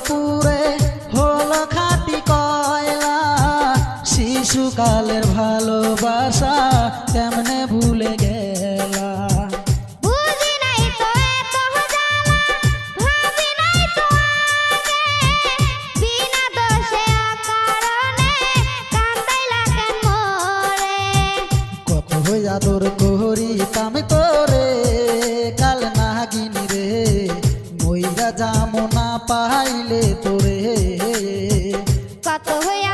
পুরে হলো খাঁটি কয়লা। শিশুকালের ভালোবাসা কেমনে ভুলে গেলা। আদর করিতাম তোরে কাল নাগিনী রে, মইরা যামো না পাইলে তোরে। কত হইয়া